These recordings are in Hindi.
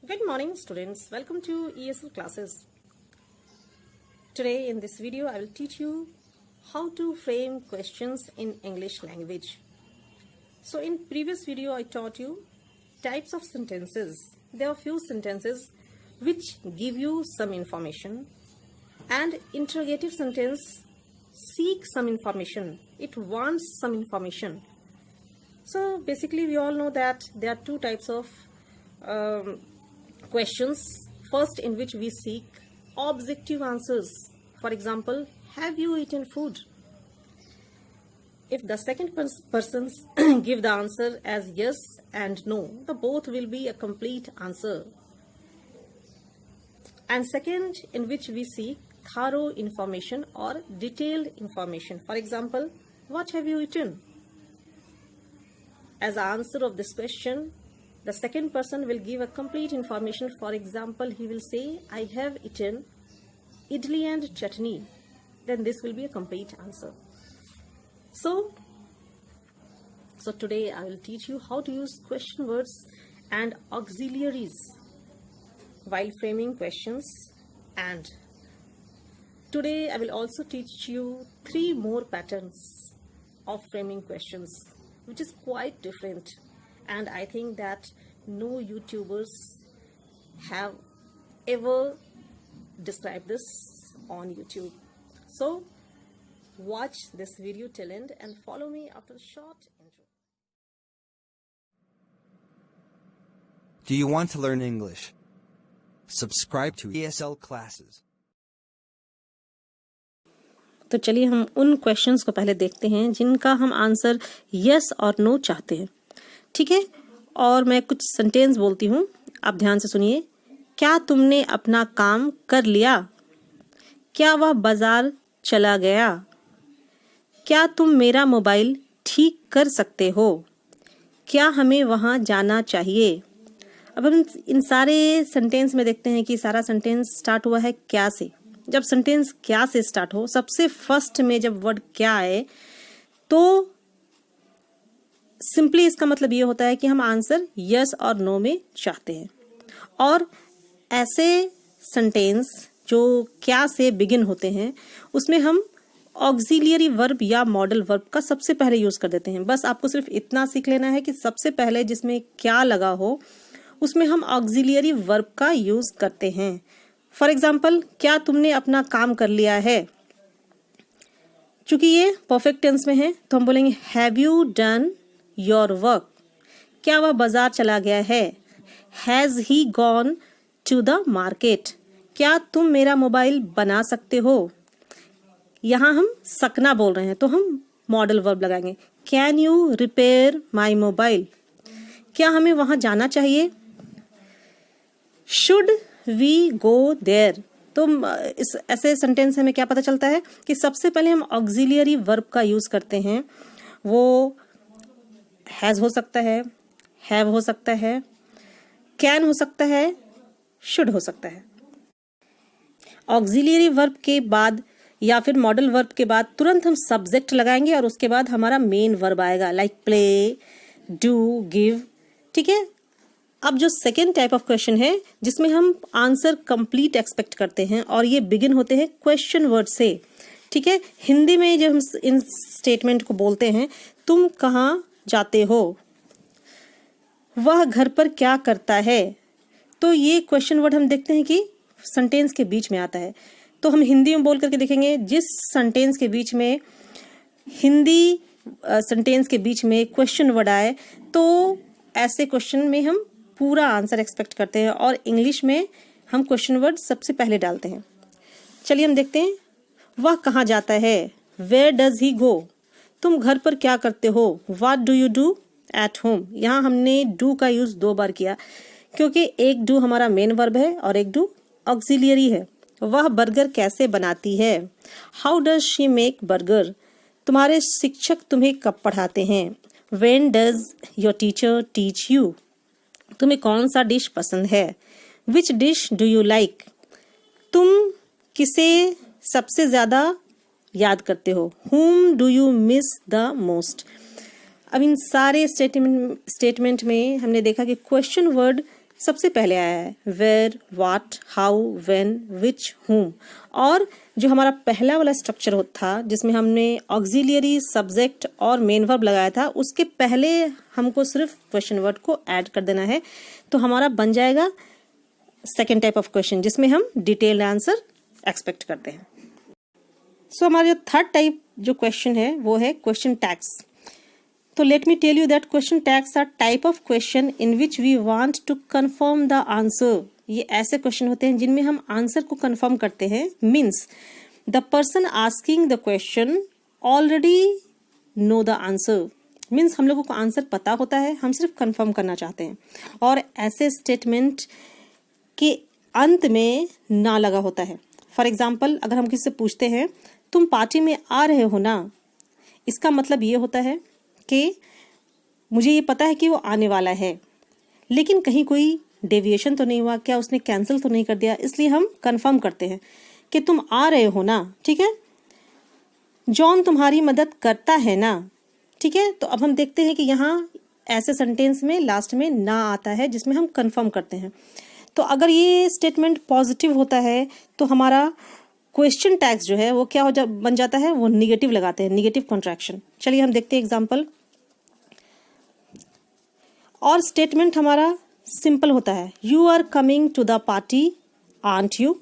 Good morning, students. Welcome to ESL classes. Today in this video, I will teach you how to frame questions in English language. So in previous video, I taught you types of sentences. There are few sentences which give you some information, and interrogative sentence seeks some information. It wants some information. So basically, we all know that there are two types of questions. First, in which we seek objective answers. For example, have you eaten food? If the second persons give the answer as yes and no, the both will be a complete answer. And second, in which we seek thorough information or detailed information. For example, what have you eaten? As the answer of this question, the second person will give a complete information. For example, he will say, I have eaten idli and chutney. Then this will be a complete answer. So today I will teach you how to use question words and auxiliaries while framing questions. And today I will also teach you 3 more patterns of framing questions, which is quite different. And I think that no YouTubers have ever described this on YouTube. So watch this video till end and follow me after a short intro. Do you want to learn English? Subscribe to ESL classes. तो चलिए हम उन क्वेश्चंस को पहले देखते हैं जिनका हम आंसर यस और नो चाहते हैं. ठीक है, और मैं कुछ सेंटेंस बोलती हूँ, आप ध्यान से सुनिए. क्या तुमने अपना काम कर लिया? क्या वह बाजार चला गया? क्या तुम मेरा मोबाइल ठीक कर सकते हो? क्या हमें वहां जाना चाहिए? अब हम इन सारे सेंटेंस में देखते हैं कि सारा सेंटेंस स्टार्ट हुआ है क्या से. जब सेंटेंस क्या से स्टार्ट हो, सबसे फर्स्ट में जब वर्ड क्या आए, तो सिंपली इसका मतलब ये होता है कि हम आंसर यस और नो में चाहते हैं. और ऐसे सेंटेंस जो क्या से बिगिन होते हैं, उसमें हम ऑक्सिलियरी वर्ब या मॉडल वर्ब का सबसे पहले यूज कर देते हैं. बस आपको सिर्फ इतना सीख लेना है कि सबसे पहले जिसमें क्या लगा हो, उसमें हम ऑक्सिलियरी वर्ब का यूज करते हैं. फॉर एग्जाम्पल, क्या तुमने अपना काम कर लिया है? चूंकि ये परफेक्ट टेंस में है, तो हम बोलेंगे have you done your work. क्या वह बाजार चला गया है? Has he gone to the market. क्या तुम मेरा मोबाइल बना सकते हो? यहां हम सकना बोल रहे हैं, तो हम मॉडल वर्ब लगाएंगे. Can you repair my mobile? क्या हमें वहां जाना चाहिए? Should we go there? तो इस ऐसे सेंटेंस में क्या पता चलता है कि सबसे पहले हम ऑक्सिलियरी वर्ब का यूज करते हैं. वो हैज हो सकता है, हैव हो सकता है, कैन हो सकता है, शुड हो सकता है. ऑक्सिलियरी वर्ब के बाद या फिर मॉडल वर्ब के बाद तुरंत हम सब्जेक्ट लगाएंगे और उसके बाद हमारा मेन वर्ब आएगा, लाइक प्ले, डू, गिव. ठीक है. अब जो सेकेंड टाइप ऑफ क्वेश्चन है, जिसमें हम आंसर कंप्लीट एक्सपेक्ट करते हैं, और ये बिगिन होते हैं क्वेश्चन वर्ड से. ठीक है. हिंदी में जब हम इन स्टेटमेंट को बोलते हैं, तुम कहाँ जाते हो? वह घर पर क्या करता है? तो ये क्वेश्चन वर्ड हम देखते हैं कि सेंटेंस के बीच में आता है. तो हम हिंदी में बोल करके देखेंगे, जिस सेंटेंस के बीच में हिंदी सेंटेंस के बीच में क्वेश्चन वर्ड आए, तो ऐसे क्वेश्चन में हम पूरा आंसर एक्सपेक्ट करते हैं, और इंग्लिश में हम क्वेश्चन वर्ड सबसे पहले डालते हैं. चलिए हम देखते हैं. वह कहाँ जाता है? वेयर डज ही गो? तुम घर पर क्या करते हो? What do you do at home? यहाँ हमने डू का यूज 2 बार किया, क्योंकि एक डू हमारा मेन वर्ब है और एक डू ऑक्सिलियरी है. वह बर्गर कैसे बनाती है? How does she make burger? तुम्हारे शिक्षक तुम्हें कब पढ़ाते हैं? When does your teacher teach you? तुम्हें कौन सा डिश पसंद है? विच डिश डू यू लाइक? तुम किसे सबसे ज्यादा याद करते हो? whom do you miss the most? अब इन सारे स्टेटमेंट में हमने देखा कि क्वेश्चन वर्ड सबसे पहले आया है वेयर, व्हाट, हाउ, व्हेन, विच, हुम। और जो हमारा पहला वाला स्ट्रक्चर था जिसमें हमने ऑक्सिलियरी, सब्जेक्ट और मेन वर्ब लगाया था, उसके पहले हमको सिर्फ क्वेश्चन वर्ड को ऐड कर देना है, तो हमारा बन जाएगा सेकेंड टाइप ऑफ क्वेश्चन जिसमें हम डिटेल्ड आंसर एक्सपेक्ट करते हैं। सो हमारा जो थर्ड टाइप जो क्वेश्चन है वो है क्वेश्चन टैग्स। तो let me tell you that question tags are type of question in which we want to confirm the answer. ये ऐसे क्वेश्चन होते हैं जिनमें हम आंसर को कंफर्म करते हैं। Means the person asking the question already know the answer. Means हम लोगों को आंसर पता होता है, हम सिर्फ कंफर्म करना चाहते हैं। और ऐसे स्टेटमेंट के अंत में ना लगा होता है। फॉर एग्जाम्पल, अगर हम किसी से पूछते हैं तुम पार्टी में आ रहे हो ना, इसका मतलब ये होता है कि मुझे ये पता है कि वो आने वाला है, लेकिन कहीं कोई डेविएशन तो नहीं हुआ, क्या उसने कैंसिल तो नहीं कर दिया, इसलिए हम कंफर्म करते हैं कि तुम आ रहे हो ना। ठीक है, जॉन तुम्हारी मदद करता है ना। ठीक है, तो अब हम देखते हैं कि यहाँ ऐसे सेंटेंस में लास्ट में ना आता है जिसमें हम कंफर्म करते हैं। तो अगर ये स्टेटमेंट पॉजिटिव होता है तो हमारा क्वेश्चन टैग्स जो है वो क्या बन जाता है, वो निगेटिव लगाते हैं, निगेटिव कॉन्ट्रैक्शन। चलिए हम देखते हैं एग्जांपल। और स्टेटमेंट हमारा सिंपल होता है, you are coming to the party aren't you.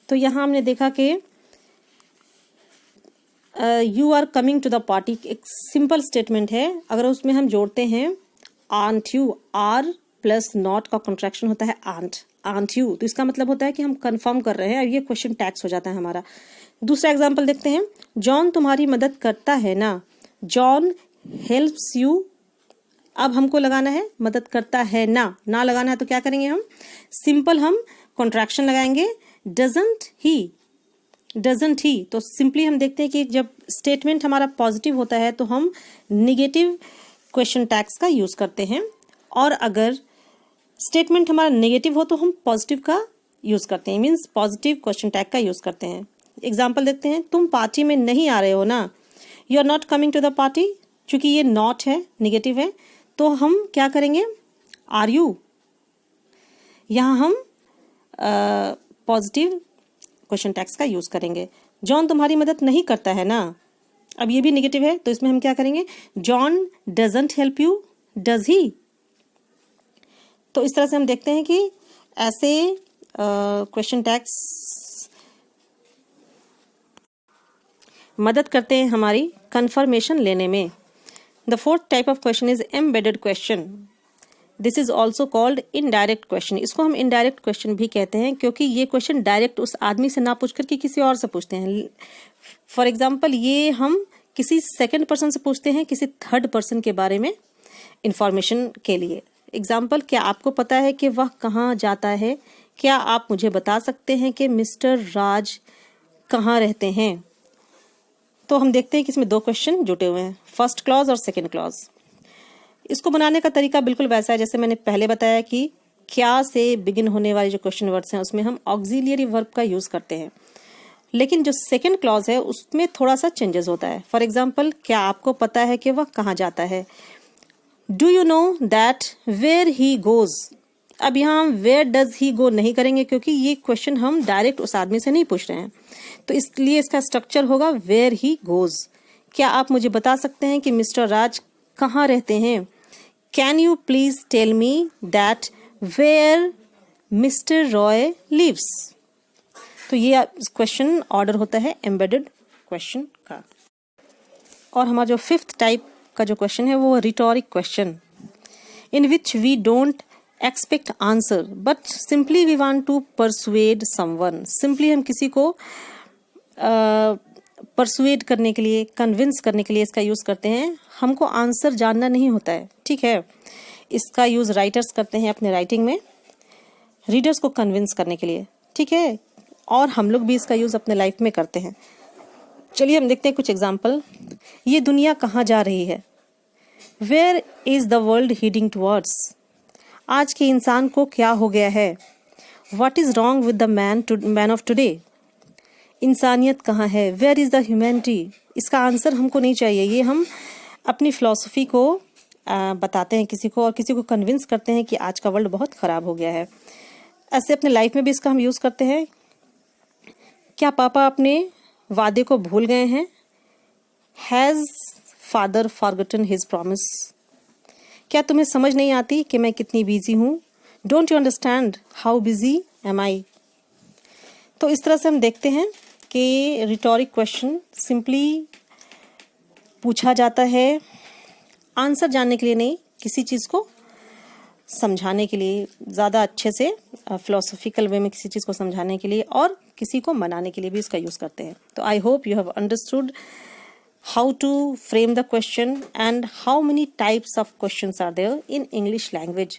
तो यहां हमने देखा कि you are coming to the party एक सिंपल स्टेटमेंट है। अगर उसमें हम जोड़ते हैं aren't you, are plus not का कॉन्ट्रैक्शन होता है आंट, आंट यू, तो इसका मतलब होता है कि हम कंफर्म कर रहे हैं और ये क्वेश्चन टैग्स हो जाता है हमारा। दूसरा एग्जांपल देखते हैं, जॉन तुम्हारी मदद करता है ना, जॉन हेल्प्स यू। अब हमको लगाना है मदद करता है ना, ना लगाना है तो क्या करेंगे हम, सिंपल हम कॉन्ट्रैक्शन लगाएंगे, डजंट ही, डजंट ही। तो सिंपली हम देखते हैं कि जब स्टेटमेंट हमारा पॉजिटिव होता है तो हम निगेटिव क्वेश्चन टैग्स का यूज करते हैं, और अगर स्टेटमेंट हमारा नेगेटिव हो तो हम पॉजिटिव का यूज करते हैं, मीन्स पॉजिटिव क्वेश्चन टैग का यूज करते हैं। एग्जाम्पल देखते हैं, तुम पार्टी में नहीं आ रहे हो ना, you are not coming to the party. चूंकि ये नॉट है, निगेटिव है, तो हम क्या करेंगे, आर यू। यहां हम पॉजिटिव क्वेश्चन टैग्स का यूज करेंगे। जॉन तुम्हारी मदद नहीं करता है ना, अब ये भी निगेटिव है, तो इसमें हम क्या करेंगे, John doesn't help you, does he. तो इस तरह से हम देखते हैं कि ऐसे क्वेश्चन टैग्स मदद करते हैं हमारी कंफर्मेशन लेने में। The fourth type of question is embedded question. This is also called indirect question. इसको हम इनडायरेक्ट क्वेश्चन भी कहते हैं क्योंकि ये क्वेश्चन डायरेक्ट उस आदमी से ना पूछ करके किसी और से पूछते हैं। फॉर एग्जाम्पल, ये हम किसी सेकंड पर्सन से पूछते हैं, किसी थर्ड पर्सन के बारे में इंफॉर्मेशन के लिए। एग्जाम्पल, क्या आपको पता है कि वह कहाँ जाता है? क्या आप मुझे बता सकते हैं कि मिस्टर राज कहाँ रहते हैं? तो हम देखते हैं कि इसमें दो क्वेश्चन जुटे हुए हैं, फर्स्ट क्लॉज और सेकंड क्लॉज। इसको बनाने का तरीका बिल्कुल वैसा है जैसे मैंने पहले बताया कि क्या से बिगिन होने वाले जो क्वेश्चन वर्ड्स हैं उसमें हम ऑक्सिलियरी वर्ब का यूज करते हैं, लेकिन जो सेकंड क्लॉज है उसमें थोड़ा सा चेंजेस होता है। फॉर एग्जाम्पल, क्या आपको पता है कि वह कहाँ जाता है? Do you know that where he goes? अब यहाँ हम वेयर डज ही गो नहीं करेंगे क्योंकि ये क्वेश्चन हम डायरेक्ट उस आदमी से नहीं पूछ रहे हैं, तो इसलिए इसका स्ट्रक्चर होगा वेयर ही गोज। क्या आप मुझे बता सकते हैं कि मिस्टर राज कहाँ रहते हैं? Can you please tell me that where mister Roy lives? तो ये क्वेश्चन ऑर्डर होता है एम्बेडेड क्वेश्चन का। और हमारा जो फिफ्थ टाइप का जो क्वेश्चन है वो rhetoric question, in which we don't expect answer but simply we want to persuade someone. Simply हम किसी को परसुएड करने के लिए, कन्विंस करने के लिए इसका यूज करते हैं। हमको आंसर जानना नहीं होता है, ठीक है। इसका यूज राइटर्स करते हैं अपने राइटिंग में, रीडर्स को कन्विंस करने के लिए, ठीक है। और हम लोग भी इसका यूज अपने लाइफ में करते हैं। चलिए हम देखते हैं कुछ एग्जाम्पल। ये दुनिया कहाँ जा रही है? Where is the world heading towards? आज के इंसान को क्या हो गया है? What is wrong with the man of today? इंसानियत कहाँ है? Where is the humanity? इसका आंसर हमको नहीं चाहिए, ये हम अपनी फिलॉसफी को बताते हैं किसी को और किसी को कन्विंस करते हैं कि आज का वर्ल्ड बहुत ख़राब हो गया है। ऐसे अपने लाइफ में भी इसका हम यूज़ करते हैं। क्या पापा अपने वादे को भूल गए हैं? Has father forgotten his promise? क्या तुम्हें समझ नहीं आती कि मैं कितनी बिजी हूँ? Don't you understand how busy am I? तो इस तरह से हम देखते हैं कि रिटोरिक क्वेश्चन सिंपली पूछा जाता है आंसर जानने के लिए नहीं, किसी चीज़ को समझाने के लिए, ज़्यादा अच्छे से फिलोसॉफिकल वे में किसी चीज़ को समझाने के लिए और किसी को मनाने के लिए भी इसका यूज़ करते हैं। तो I hope you have understood how to frame the question and how many types of questions are there in English language.